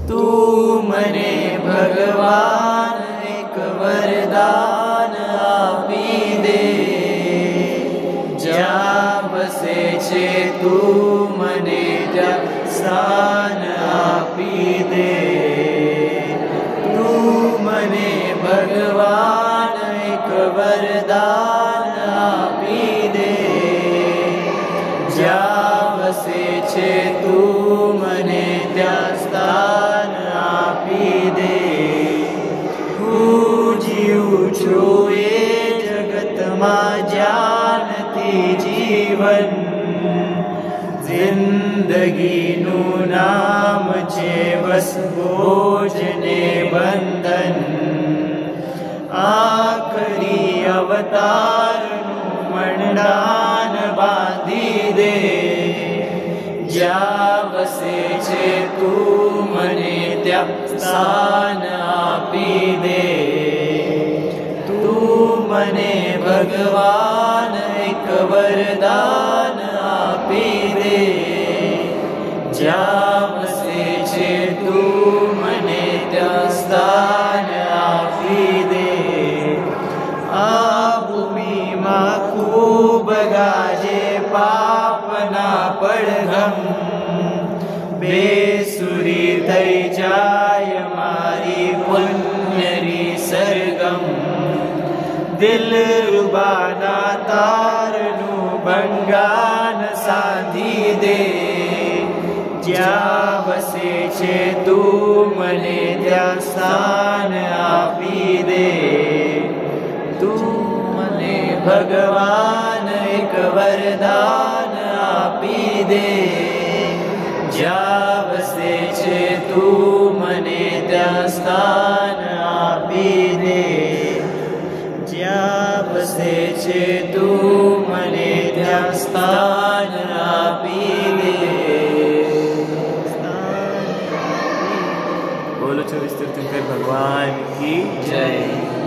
तू मने भगवान एक वरदान आपी दे, ज्યાં વસે છે તું મને ત્યાં સ્થાન આપી દે। તું મને ભગવાન એક વરદાન આપી દે, જ્યાં વસે છે તું મને ત્યાં સ્થાન આપી દે। હું જીવું છું એ જગતમાં જ્યાં નથી જીવન, જિંદગીનું નામ છે બસ બોજ ને બંધન। આખરી અવતારનું મંડાન બાંધી દે, જ્યાં વસે છે તું મને ત્યાં સ્થાન આપી દે। તું મને ભગવાન એક વરદાન આપી દે, જ્યાં વસે છે તું મને ત્યાં સ્થાન આપી દે। આ ભૂમિમાં ખૂબ ગાજે પાપના પડઘમ, બેસુરી થઈ જાય મારી પુણ્યની સરગમ। દિલરુબાના તારનું બંગાન સાધી દે, જ્યાં વસે છે તું મને ત્યાં સ્થાન આપી દે। તું મને ભગવાન એક વરદાન આપી દે, જ્યાં વસે છે તું મને ત્યાં સ્થાન આપી દે। જ્યાં વસે છે તું મને ત્યાં સ્થાન આપી દે। બોલો 24 તીર્થંકર ભગવાન की जय।